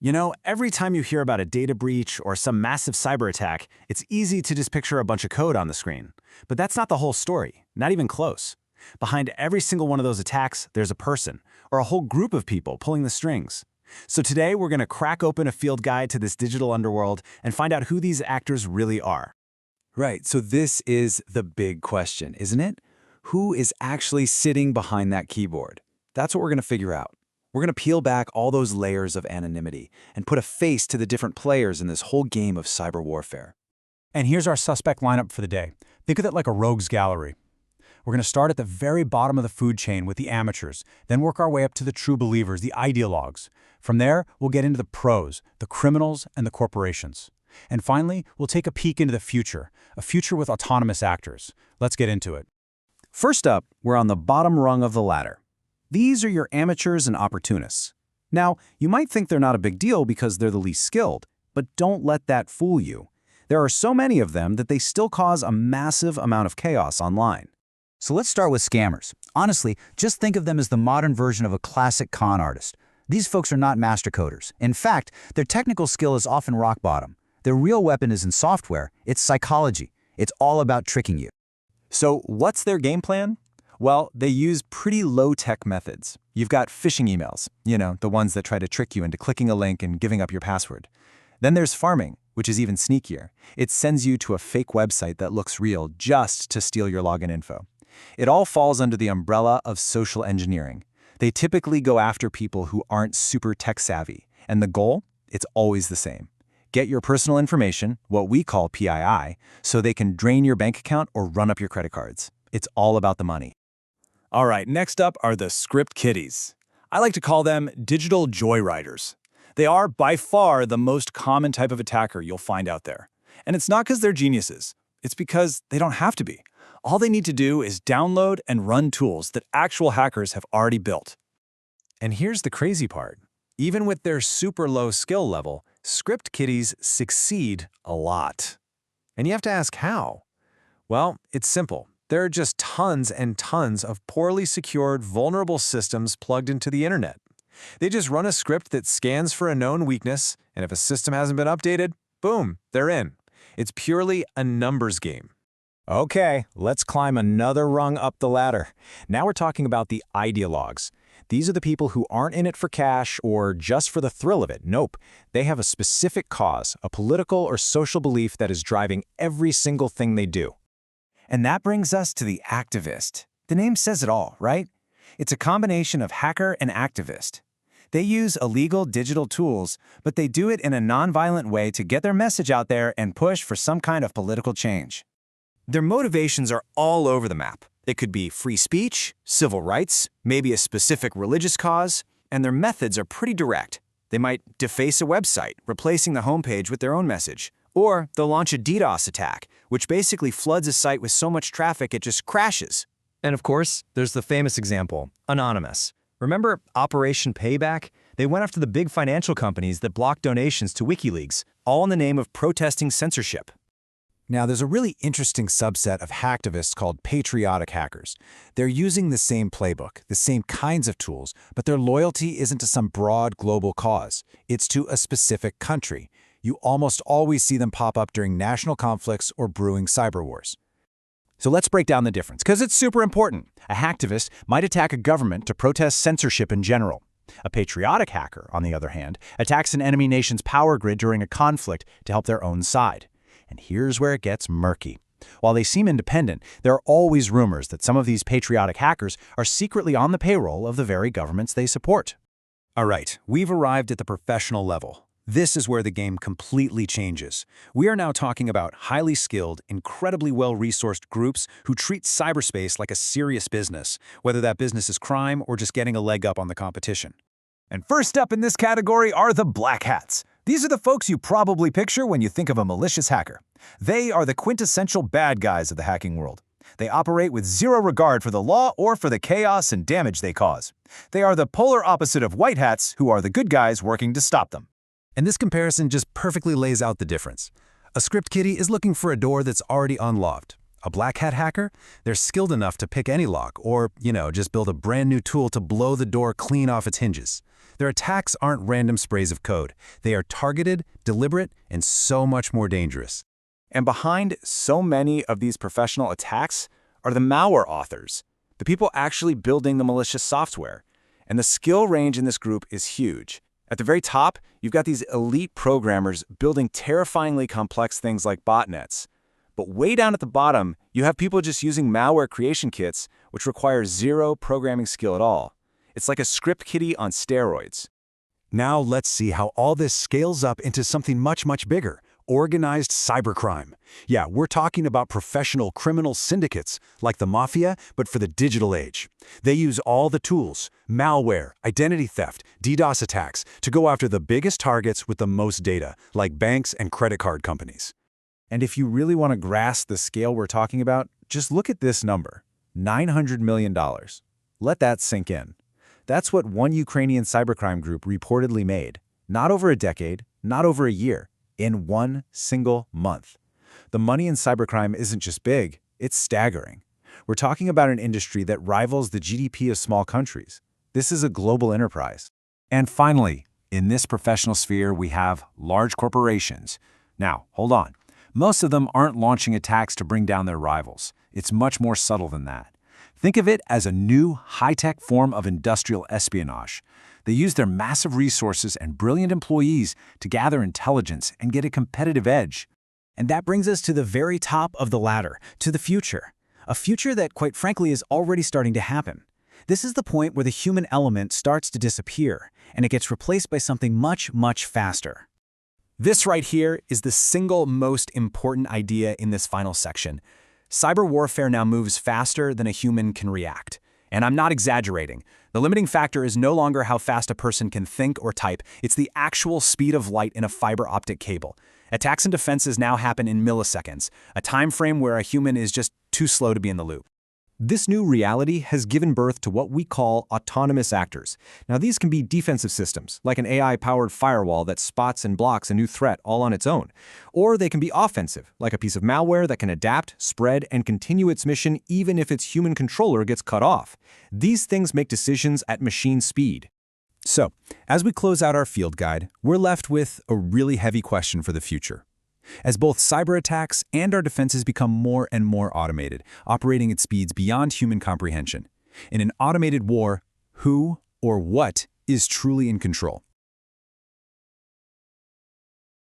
You know, every time you hear about a data breach or some massive cyber attack, it's easy to just picture a bunch of code on the screen. But that's not the whole story, not even close. Behind every single one of those attacks, there's a person, or a whole group of people pulling the strings. So today, we're going to crack open a field guide to this digital underworld and find out who these actors really are. Right, so this is the big question, isn't it? Who is actually sitting behind that keyboard? That's what we're going to figure out. We're going to peel back all those layers of anonymity and put a face to the different players in this whole game of cyber warfare. And here's our suspect lineup for the day. Think of it like a rogues gallery. We're going to start at the very bottom of the food chain with the amateurs, then work our way up to the true believers, the ideologues. From there, we'll get into the pros, the criminals, and the corporations. And finally, we'll take a peek into the future, a future with autonomous actors. Let's get into it. First up, we're on the bottom rung of the ladder. These are your amateurs and opportunists. Now, you might think they're not a big deal because they're the least skilled, but don't let that fool you. There are so many of them that they still cause a massive amount of chaos online. So let's start with scammers. Honestly, just think of them as the modern version of a classic con artist. These folks are not master coders. In fact, their technical skill is often rock bottom. Their real weapon isn't software, it's psychology. It's all about tricking you. So what's their game plan? Well, they use pretty low-tech methods. You've got phishing emails, the ones that try to trick you into clicking a link and giving up your password. Then there's farming, which is even sneakier. It sends you to a fake website that looks real just to steal your login info. It all falls under the umbrella of social engineering. They typically go after people who aren't super tech-savvy, and the goal? It's always the same. Get your personal information, what we call PII, so they can drain your bank account or run up your credit cards. It's all about the money. All right, next up are the script kiddies. I like to call them digital joyriders. They are by far the most common type of attacker you'll find out there. And it's not because they're geniuses. It's because they don't have to be. All they need to do is download and run tools that actual hackers have already built. And here's the crazy part. Even with their super low skill level, script kiddies succeed a lot. And you have to ask how? Well, it's simple. There are just tons and tons of poorly secured, vulnerable systems plugged into the internet. They just run a script that scans for a known weakness, and if a system hasn't been updated, boom, they're in. It's purely a numbers game. Okay, let's climb another rung up the ladder. Now we're talking about the ideologues. These are the people who aren't in it for cash or just for the thrill of it. Nope. They have a specific cause, a political or social belief that is driving every single thing they do. And that brings us to the activist. The name says it all, right? It's a combination of hacker and activist. They use illegal digital tools, but they do it in a nonviolent way to get their message out there and push for some kind of political change. Their motivations are all over the map. It could be free speech, civil rights, maybe a specific religious cause, and their methods are pretty direct. They might deface a website, replacing the homepage with their own message. Or they'll launch a DDoS attack, which basically floods a site with so much traffic it just crashes. And of course, there's the famous example, Anonymous. Remember Operation Payback? They went after the big financial companies that blocked donations to WikiLeaks, all in the name of protesting censorship. Now, there's a really interesting subset of hacktivists called Patriotic Hackers. They're using the same playbook, the same kinds of tools, but their loyalty isn't to some broad global cause. It's to a specific country. You almost always see them pop up during national conflicts or brewing cyber wars. So let's break down the difference, because it's super important. A hacktivist might attack a government to protest censorship in general. A patriotic hacker, on the other hand, attacks an enemy nation's power grid during a conflict to help their own side. And here's where it gets murky. While they seem independent, there are always rumors that some of these patriotic hackers are secretly on the payroll of the very governments they support. All right, we've arrived at the professional level. This is where the game completely changes. We are now talking about highly skilled, incredibly well-resourced groups who treat cyberspace like a serious business, whether that business is crime or just getting a leg up on the competition. And first up in this category are the Black Hats. These are the folks you probably picture when you think of a malicious hacker. They are the quintessential bad guys of the hacking world. They operate with zero regard for the law or for the chaos and damage they cause. They are the polar opposite of white hats, who are the good guys working to stop them. And this comparison just perfectly lays out the difference. A script kiddie is looking for a door that's already unlocked. A black hat hacker? They're skilled enough to pick any lock or, just build a brand new tool to blow the door clean off its hinges. Their attacks aren't random sprays of code. They are targeted, deliberate, and so much more dangerous. And behind so many of these professional attacks are the malware authors, the people actually building the malicious software. And the skill range in this group is huge. At the very top, you've got these elite programmers building terrifyingly complex things like botnets. But way down at the bottom, you have people just using malware creation kits, which require zero programming skill at all. It's like a script kiddie on steroids. Now let's see how all this scales up into something much, much bigger. Organized cybercrime. Yeah, we're talking about professional criminal syndicates, like the mafia, but for the digital age. They use all the tools, malware, identity theft, DDoS attacks, to go after the biggest targets with the most data, like banks and credit card companies. And if you really want to grasp the scale we're talking about, just look at this number, $900 million. Let that sink in. That's what one Ukrainian cybercrime group reportedly made. Not over a decade, not over a year, in one single month. The money in cybercrime isn't just big, it's staggering. We're talking about an industry that rivals the GDP of small countries. This is a global enterprise. And finally, in this professional sphere, we have large corporations. Now, hold on. Most of them aren't launching attacks to bring down their rivals. It's much more subtle than that. Think of it as a new, high-tech form of industrial espionage. They use their massive resources and brilliant employees to gather intelligence and get a competitive edge. And that brings us to the very top of the ladder, to the future. A future that, quite frankly, is already starting to happen. This is the point where the human element starts to disappear, and it gets replaced by something much, much faster. This right here is the single most important idea in this final section. Cyber warfare now moves faster than a human can react. And I'm not exaggerating. The limiting factor is no longer how fast a person can think or type, it's the actual speed of light in a fiber optic cable. Attacks and defenses now happen in milliseconds, a time frame where a human is just too slow to be in the loop. This new reality has given birth to what we call autonomous actors. Now, these can be defensive systems, like an AI-powered firewall that spots and blocks a new threat all on its own. Or they can be offensive, like a piece of malware that can adapt, spread, and continue its mission even if its human controller gets cut off. These things make decisions at machine speed. So, as we close out our field guide, we're left with a really heavy question for the future. As both cyber attacks and our defenses become more and more automated, operating at speeds beyond human comprehension. In an automated war, who or what is truly in control?